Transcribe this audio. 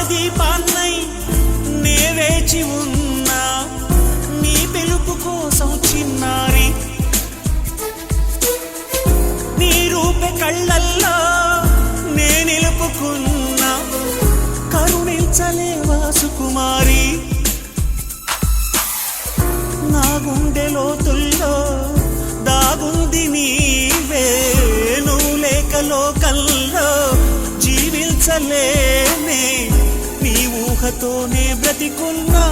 దీపాన్నై నే వేచి ఉన్నా నీ పిలుపు కోసం చిన్నారి నీ రూపే కళ్ళల్లో నే నిలుపుకున్నా కరుణించలేవా సుకుమారి నా గుండె లోతుల్లో దాగుంది నీవే నువ్వు లేక లోకల్లో జీవించలేనే నీ ఊహతోనే బ్రతికున్నా